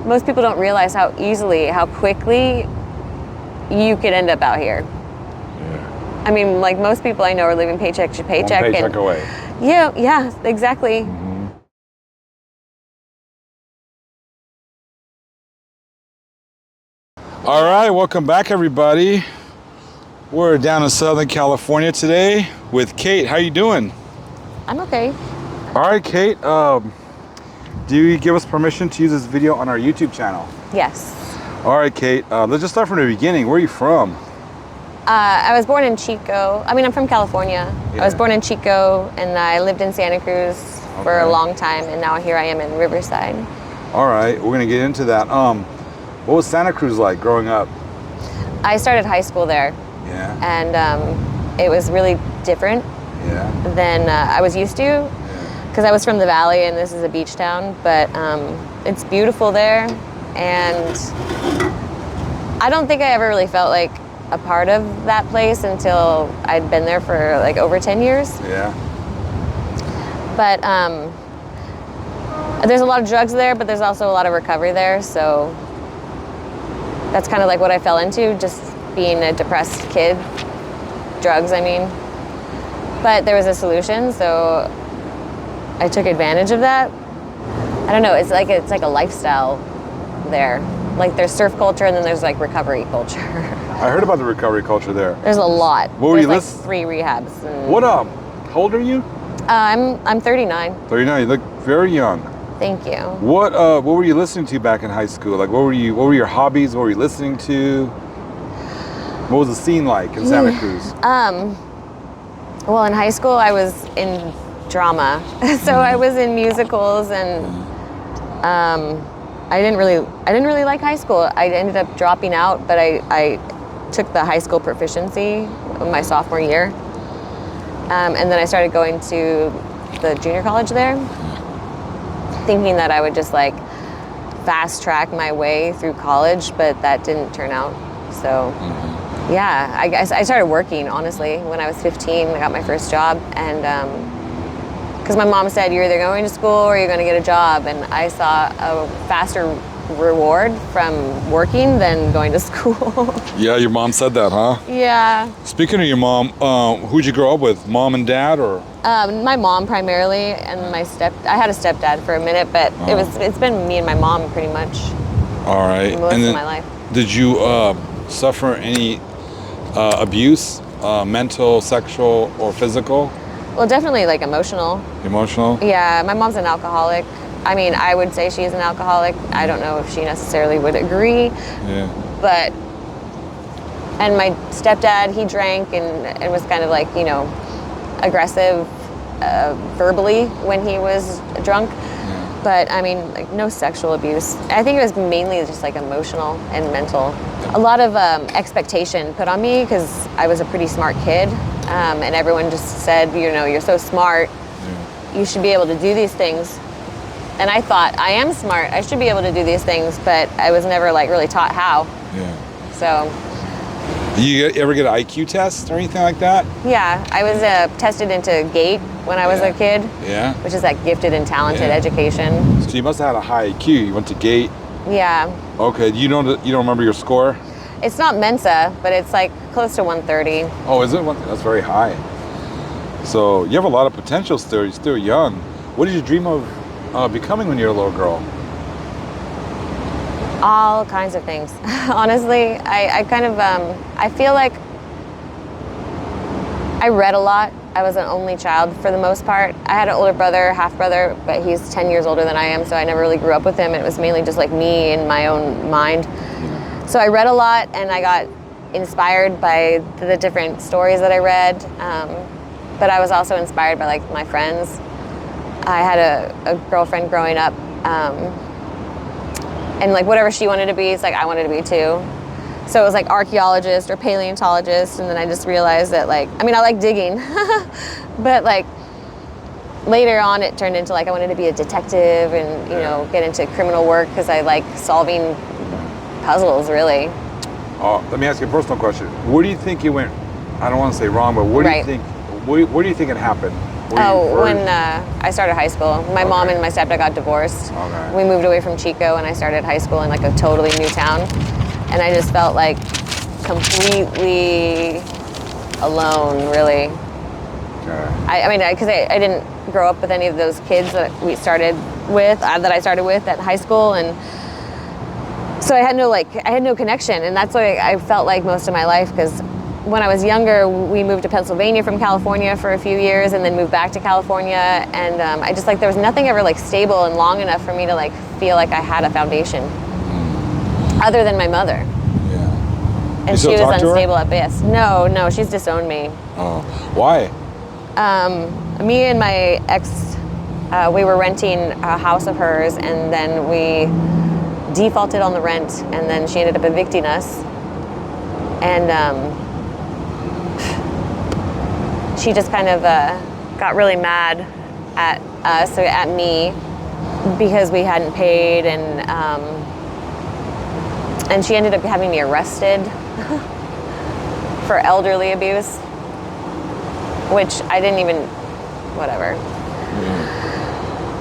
most people don't realize how quickly you could end up out here. Yeah. I mean, like most people I know are living paycheck to paycheck. One paycheck away. Yeah, exactly. Mm-hmm. All right, welcome back, everybody. We're down in Southern California today with Kate. How you doing? I'm okay. All right, Kate. Do you give us permission to use this video on our YouTube channel? Yes. All right, Kate. Let's just start from the beginning. Where are you from? I was born in Chico. I mean, I'm from California. Yeah. I was born in Chico, and I lived in Santa Cruz for a long time, and now here I am in Riverside. All right, we're gonna get into that. What was Santa Cruz like growing up? I started high school there. Yeah. And it was really different than I was used to, because I was from the valley and this is a beach town, but it's beautiful there, and I don't think I ever really felt like a part of that place until I'd been there for like over 10 years. Yeah. But there's a lot of drugs there, but there's also a lot of recovery there, so that's kind of like what I fell into, just being a depressed kid. Drugs, I mean. But there was a solution, so I took advantage of that. I don't know, it's like a lifestyle there. Like there's surf culture and then there's like recovery culture. I heard about the recovery culture there. There's a lot. What were you like 3 rehabs. And what how old are you? I'm 39. 39. You look very young. Thank you. What were you listening to back in high school? Like what were your hobbies? What were you listening to? What was the scene like in Santa Cruz? Well, in high school I was in drama. So I was in musicals, and I didn't really like high school. I ended up dropping out, but I took the high school proficiency my sophomore year. And then I started going to the junior college there, thinking that I would just like fast track my way through college, but that didn't turn out. So yeah, I guess I started working, honestly, when I was 15. I got my first job, and because my mom said, you're either going to school or you're going to get a job, and I saw a faster reward from working than going to school. Yeah, your mom said that, huh? Yeah. Speaking of your mom, who'd you grow up with? Mom and dad, or? My mom primarily, and I had a stepdad for a minute, but it's been me and my mom pretty much. All right. Most of my life. Did you suffer any abuse, mental, sexual, or physical? Well, definitely like emotional. Emotional? Yeah, my mom's an alcoholic. I mean, I would say she's an alcoholic. I don't know if she necessarily would agree. Yeah. But, and my stepdad, he drank and was kind of like, aggressive verbally when he was drunk. Yeah. But I mean, like no sexual abuse. I think it was mainly just like emotional and mental. A lot of expectation put on me because I was a pretty smart kid. And everyone just said, you're so smart. Yeah. You should be able to do these things. And I thought, I am smart. I should be able to do these things, but I was never like really taught how. Yeah. So. You ever get an IQ test or anything like that? Yeah, I was tested into GATE when I was a kid. Yeah. Which is like gifted and talented education. So you must have had a high IQ. You went to GATE. Yeah. Okay. You don't remember your score? It's not Mensa, but it's like close to 130. Oh, is it? That's very high. So you have a lot of potential still. You're still young. What did you dream of becoming when you were a little girl? All kinds of things. Honestly, I kind of, I feel like I read a lot. I was an only child for the most part. I had an older brother, half brother, but he's 10 years older than I am, so I never really grew up with him. It was mainly just like me in my own mind. So I read a lot, and I got inspired by the different stories that I read. But I was also inspired by like my friends. I had a girlfriend growing up, and like whatever she wanted to be, it's like I wanted to be too. So it was like archaeologist or paleontologist, and then I just realized that like, I mean, I like digging, but like later on it turned into like I wanted to be a detective and get into criminal work because I like solving puzzles, really. Let me ask you a personal question. Where do you think you went? I don't want to say wrong, but where do you think? Where do you think it happened? When I started high school. My mom and my stepdad got divorced. Okay. We moved away from Chico, and I started high school in like a totally new town. And I just felt like completely alone, really. Okay. I mean, because I didn't grow up with any of those kids that I started with at high school, and so I had no connection, and that's why I felt like most of my life. Because when I was younger, we moved to Pennsylvania from California for a few years, and then moved back to California, and I just there was nothing ever stable and long enough for me to feel like I had a foundation, other than my mother. Yeah. And she was unstable at best. No, she's disowned me. Oh, why? Me and my ex, we were renting a house of hers, and then we defaulted on the rent, and then she ended up evicting us. And she just kind of got really mad at us, at me, because we hadn't paid, and she ended up having me arrested for elderly abuse, which I didn't even, whatever.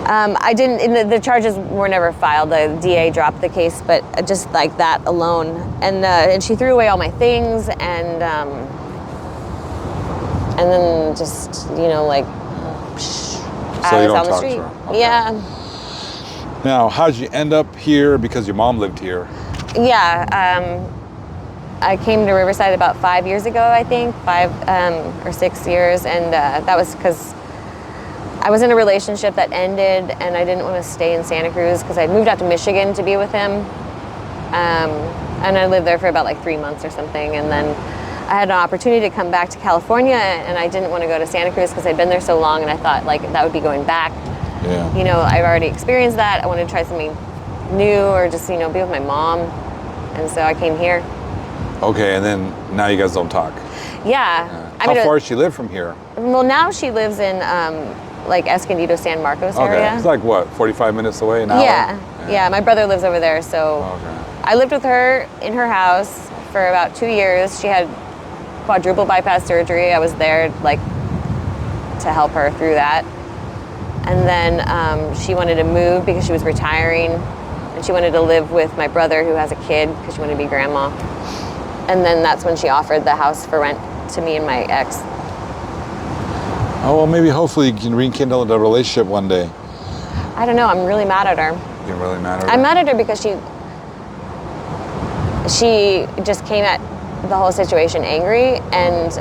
I didn't, the charges were never filed. The DA dropped the case, but just that alone. And she threw away all my things, and then just, So I you was don't on the talk street. to her? Okay. Yeah. Now, how did you end up here? Because your mom lived here. Yeah. I came to Riverside about 5 years ago, I think, 5 or 6 years, and that was because I was in a relationship that ended, and I didn't want to stay in Santa Cruz because I'd moved out to Michigan to be with him, and I lived there for about 3 months or something, and then I had an opportunity to come back to California, and I didn't want to go to Santa Cruz because I'd been there so long, and I thought that would be going back. Yeah. I've already experienced that. I wanted to try something new, or just be with my mom, and so I came here. Okay, and then now you guys don't talk. Yeah. How far does she live from here? Well, now she lives in Escondido, San Marcos area. Okay, it's what, 45 minutes away, an hour? Yeah. My brother lives over there, so I lived with her in her house for about 2 years. She had quadruple bypass surgery. I was there to help her through that. And then she wanted to move because she was retiring, and she wanted to live with my brother who has a kid because she wanted to be grandma. And then that's when she offered the house for rent to me and my ex. Oh, well, maybe hopefully you can rekindle the relationship one day. I don't know. I'm really mad at her. You're really mad at her? I'm mad at her because she just came at the whole situation angry, and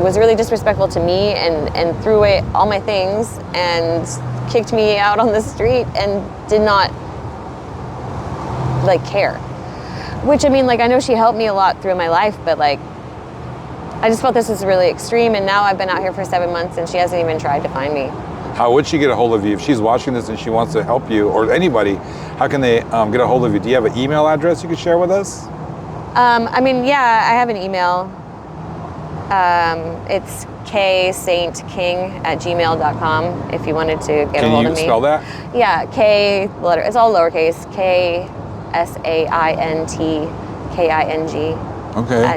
was really disrespectful to me, and threw away all my things and kicked me out on the street and did not care. Which, I know she helped me a lot through my life, but I just felt this was really extreme, and now I've been out here for 7 months and she hasn't even tried to find me. How would she get a hold of you? If she's watching this and she wants to help you, or anybody, how can they get a hold of you? Do you have an email address you could share with us? Yeah, I have an email. It's ksaintking@gmail.com if you wanted to get a hold of me. Can you spell that? Yeah, it's all lowercase, ksaintking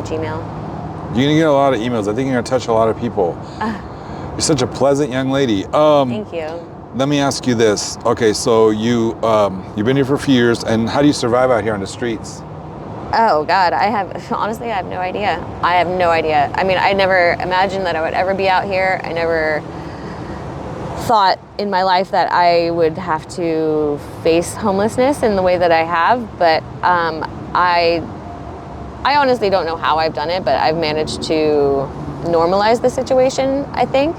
@gmail. You're going to get a lot of emails. I think you're going to touch a lot of people. You're such a pleasant young lady. Thank you. Let me ask you this. Okay, so you've been here for a few years, and how do you survive out here on the streets? Oh God, honestly, I have no idea. I never imagined that I would ever be out here. I never thought in my life that I would have to face homelessness in the way that I have, but I honestly don't know how I've done it, but I've managed to normalize the situation, I think,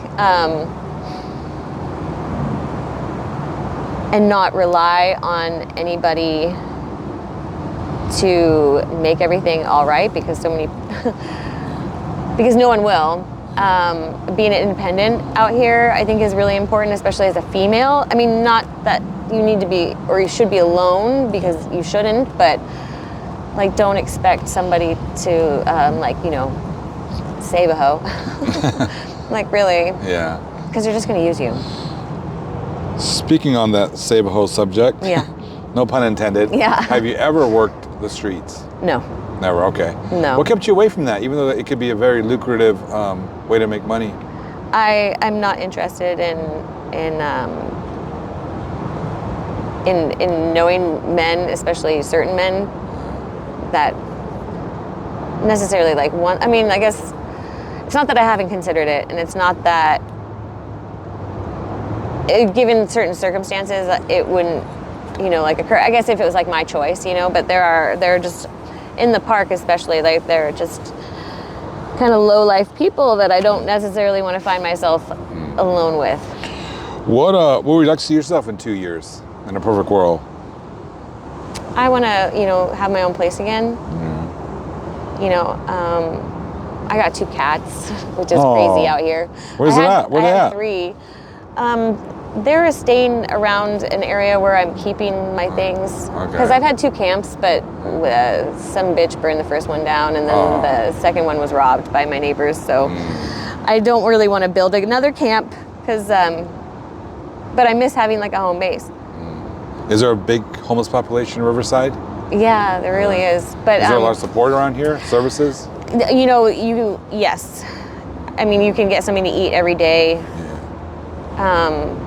and not rely on anybody to make everything all right, because because no one will. Being independent out here, I think, is really important, especially as a female. Not that you need to be, or you should be alone, because you shouldn't, but don't expect somebody to save a hoe. Really. Yeah. Because they're just going to use you. Speaking on that save a hoe subject. Yeah. No pun intended. Yeah. Have you ever worked the streets? No. Never. Okay. No. What kept you away from that, even though it could be a very lucrative way to make money? I'm not interested in knowing men, especially certain men, that necessarily like one. I mean, I guess it's not that I haven't considered it, and it's not that given certain circumstances it wouldn't, like occur. I guess if it was like my choice, but they're just in the park, especially, like they're just kind of low life people that I don't necessarily want to find myself alone with. What would you like to see yourself in 2 years in a perfect world? I want to, have my own place again. I got 2 cats, which is crazy out here. Where's it at? Where I they had at? 3. They're staying around an area where I'm keeping my things. Because I've had 2 camps, but some bitch burned the first one down, and then the second one was robbed by my neighbors. So I don't really want to build another camp, but I miss having like a home base. Is there a big homeless population in Riverside? Yeah, there really is. But is there a lot of support around here? Services? Yes. I mean, you can get something to eat every day. Yeah.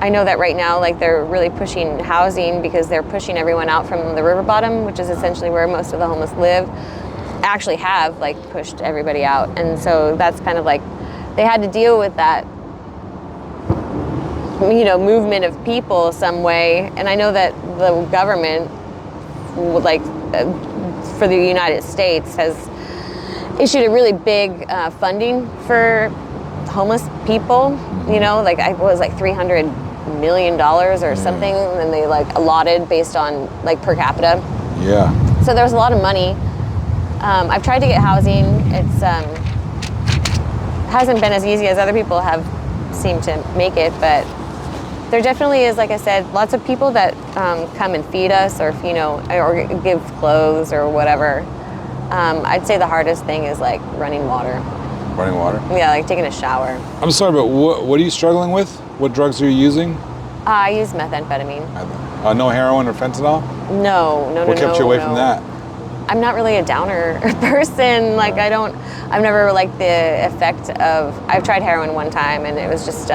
I know that right now, like they're really pushing housing because they're pushing everyone out from the river bottom, which is essentially where most of the homeless live. Actually have like pushed everybody out. And so that's kind of like, they had to deal with that, movement of people some way. And I know that the government, like for the United States, has issued a really big funding for homeless people. Like I was like $300 million or something, and they like allotted based on like per capita. Yeah. So there's a lot of money. I've tried to get housing. It's hasn't been as easy as other people have seemed to make it, but there definitely is, like I said, lots of people that come and feed us, or or give clothes or whatever. I'd say the hardest thing is like running water. Running water? Yeah, like taking a shower. I'm sorry, but what are you struggling with? What drugs are you using? I use methamphetamine. No heroin or fentanyl? No. What kept you away from that? I'm not really a downer person. Like I've never liked the effect of, I've tried heroin one time and it was just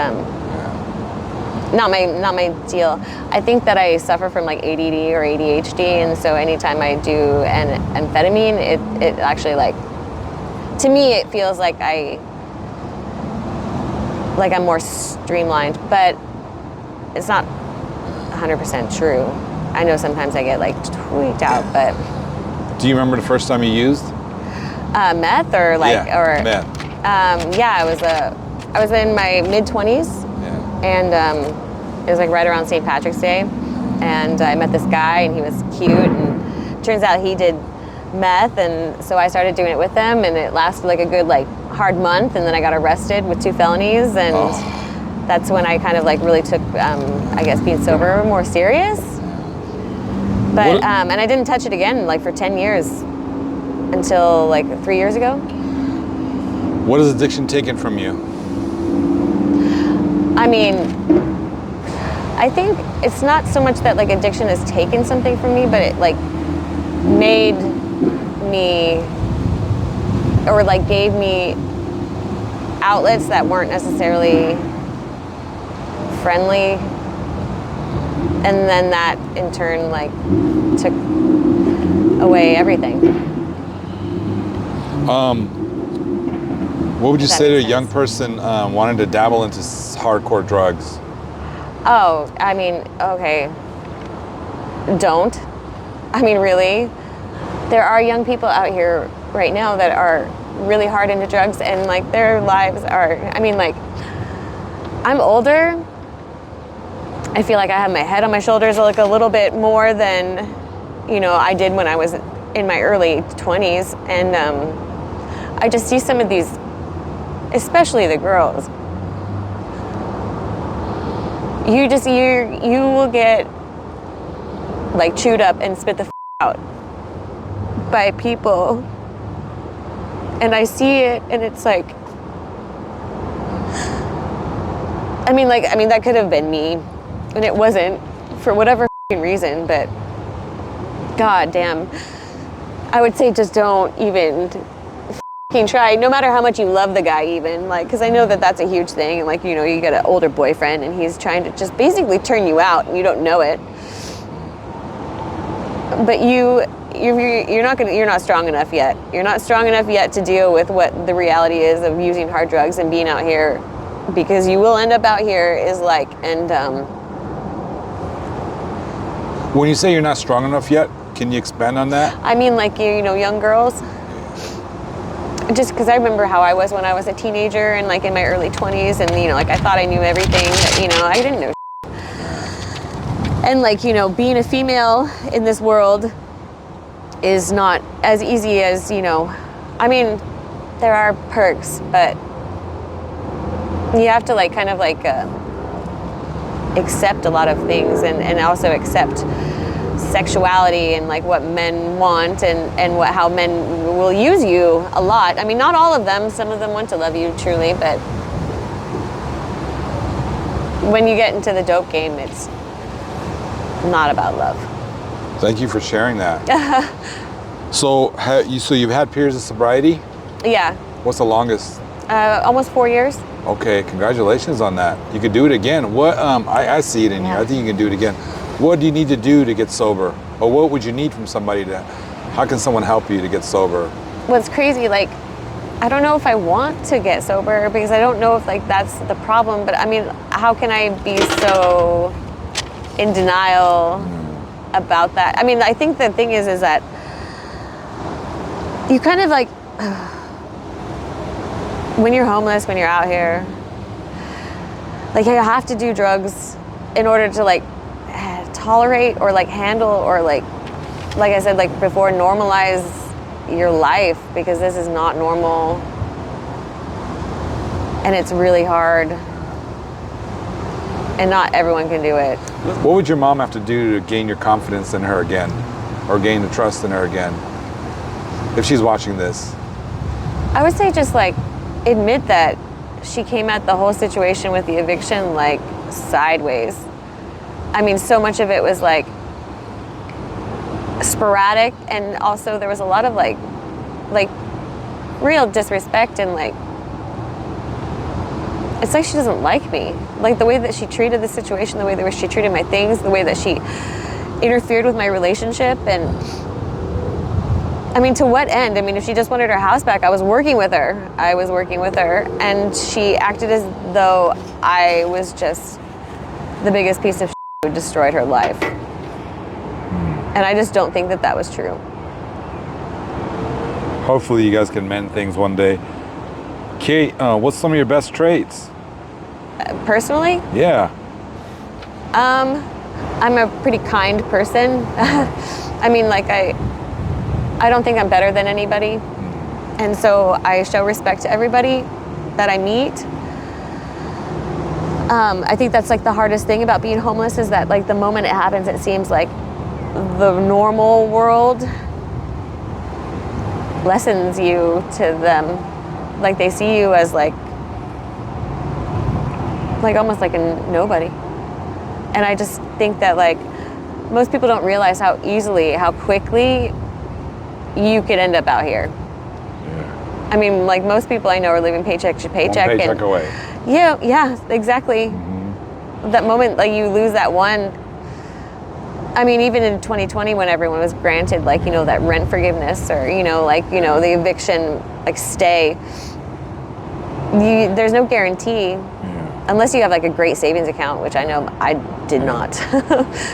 not my deal. I think that I suffer from like ADD or ADHD, and so anytime I do an amphetamine, it actually, like, to me it feels like I'm more streamlined, but it's not 100% true. I know sometimes I get like tweaked out, but. Do you remember the first time you used? Meth or like, or meth. Yeah, I was in my mid-20s. And it was like right around St. Patrick's Day, and I met this guy and he was cute, and turns out he did meth, and so I started doing it with him, and it lasted like a good like hard month, and then I got arrested with 2 felonies, and that's when I kind of like really took I guess being sober more serious. But and I didn't touch it again like for 10 years until like 3 years ago. What has addiction taken from you? I mean, I think it's not so much that like addiction has taken something from me, but it like made me, or like gave me outlets that weren't necessarily friendly, and then that in turn like took away everything. What would you say to a young person wanting to dabble into hardcore drugs? Oh, I mean, okay, don't. I mean, really, there are young people out here right now that are really hard into drugs, and like their lives are, I mean, like, I'm older. I feel like I have my head on my shoulders like a little bit more than, I did when I was in my early 20s. And I just see some of these, especially the girls, you will get like chewed up and spit the out by people, and I see it, and it's like, I mean that could have been me, and it wasn't for whatever reason, but god damn, I would say just don't even fucking try, no matter how much you love the guy even, like, because I know that that's a huge thing, and like, you know, you get an older boyfriend and he's trying to just basically turn you out and you don't know it. But you're not strong enough yet. You're not strong enough yet to deal with what the reality is of using hard drugs and being out here, because you will end up out here is like, and When you say you're not strong enough yet, can you expand on that? I mean, like, you know, young girls. Just because I remember how I was when I was a teenager and like in my early 20s, and you know, like I thought I knew everything, but you know, I didn't know. And like, you know, being a female in this world is not as easy as, you know, I mean, there are perks, but you have to like kind of like accept a lot of things, and also accept sexuality and like what men want, and how men will use you a lot. I mean, not all of them. Some of them want to love you truly, but when you get into the dope game, it's not about love. Thank you for sharing that. So you've had periods of sobriety? Yeah. What's the longest? Almost 4 years. Okay, congratulations on that. You could do it again. What? I see it in you. I think you can do it again. What do you need to do to get sober? Or what would you need from somebody how can someone help you to get sober? What's crazy, like, I don't know if I want to get sober, because I don't know if like that's the problem, but I mean, how can I be so in denial about that? I mean, I think the thing is that you kind of like, when you're homeless, when you're out here, like you have to do drugs in order to like tolerate or like handle or like I said like before, normalize your life, because this is not normal and it's really hard and not everyone can do it. What would your mom have to do to gain your confidence in her again, or gain the trust in her again, if she's watching this? I would say just like admit that she came at the whole situation with the eviction like sideways. I mean, so much of it was like sporadic, and also there was a lot of like real disrespect, and like it's like she doesn't like me. Like the way that she treated the situation, the way that she treated my things, the way that she interfered with my relationship. And I mean, to what end? I mean, if she just wanted her house back, I was working with her, and she acted as though I was just the biggest piece of shit who destroyed her life. And I just don't think that that was true. Hopefully you guys can mend things one day. Kate, what's some of your best traits? Personally? Yeah. I'm a pretty kind person. I mean, like I don't think I'm better than anybody. And so I show respect to everybody that I meet. I think that's like the hardest thing about being homeless, is that like the moment it happens, it seems like the normal world lessens you to them. Like they see you as like almost like a nobody. And I just think that like most people don't realize how easily, how quickly you could end up out here. Yeah. I mean, like most people I know are living paycheck to paycheck. One paycheck away. Yeah, exactly. Mm-hmm. That moment, like you lose that one. I mean, even in 2020, when everyone was granted, like, you know, that rent forgiveness, or, you know, like, you know, the eviction, like, stay, there's no guarantee. Yeah. Unless you have, like, a great savings account, which I know I did not.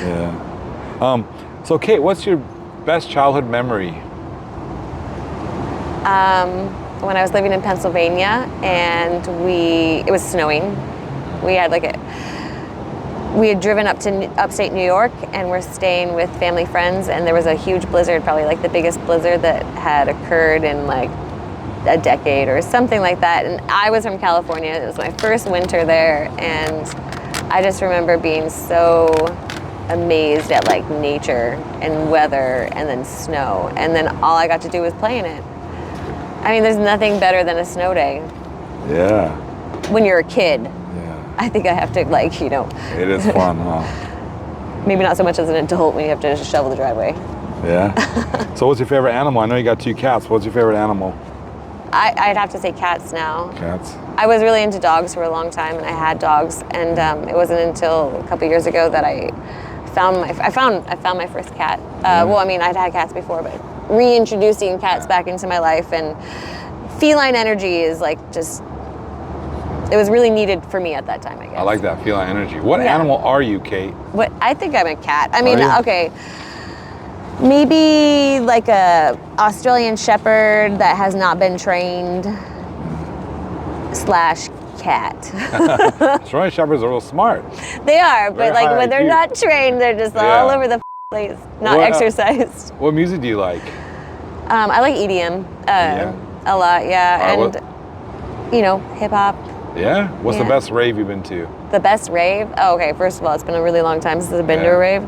Yeah. So, Kate, what's your best childhood memory? When I was living in Pennsylvania, and it was snowing. We had driven up to upstate New York, and we're staying with family friends, and there was a huge blizzard, probably like the biggest blizzard that had occurred in like a decade or something like that. And I was from California. It was my first winter there, and I just remember being so amazed at like nature and weather and then snow, and then all I got to do was play in it. I mean, there's nothing better than a snow day. Yeah. When you're a kid. I think I have to, like, you know. It is fun, huh? Maybe not so much as an adult when you have to shovel the driveway. Yeah. So what's your favorite animal? I know you got 2 cats. What's your favorite animal? I'd have to say cats now. Cats. I was really into dogs for a long time, and I had dogs, and it wasn't until a couple years ago that I found my first cat. Well, I mean, I'd had cats before, but reintroducing cats back into my life, and feline energy is like just, it was really needed for me at that time, I guess. I like that feline energy. What animal are you, Kate? What, I think I'm a cat. I mean, okay, maybe like a Australian Shepherd that has not been trained / cat. Australian Shepherds are real smart. They are, but like when they're IQ. not trained, they're just all over the place, not exercised. What music do you like? I like EDM a lot, and you know, hip hop. Yeah? What's the best rave you've been to? The best rave? Oh, okay, first of all, it's been a really long time since I've been to a rave.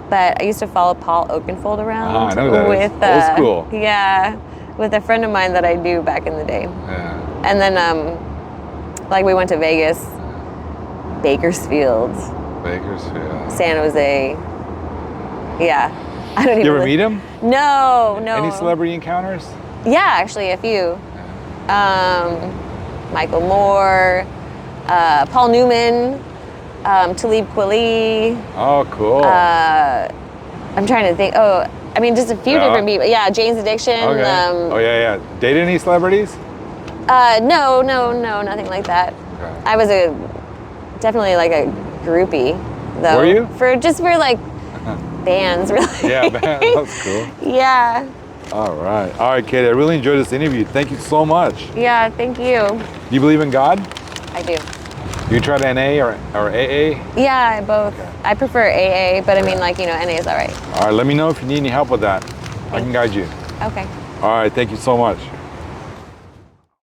But I used to follow Paul Oakenfold around. I know that. With, old school. Yeah, with a friend of mine that I knew back in the day. Yeah. And then, like, we went to Vegas, Bakersfield, San Jose. Yeah. I don't even. You ever meet him? No. Any celebrity encounters? Yeah, actually, a few. Michael Moore, Paul Newman, Talib Kweli. Oh, cool. I'm trying to think. Oh, I mean, just a few different people. Yeah, Jane's Addiction. Okay. Dated any celebrities? No, nothing like that. Okay. I was definitely like a groupie, though. Were you? For like bands, really. Yeah, that's cool. Yeah. All right, Katie. I really enjoyed this interview. Thank you so much. Yeah, thank you. Do you believe in God? I do. You tried NA or AA? Yeah, both. Okay. I prefer AA, but I mean, like, you know, NA is all right. All right, let me know if you need any help with that. I can guide you. Okay. All right, thank you so much.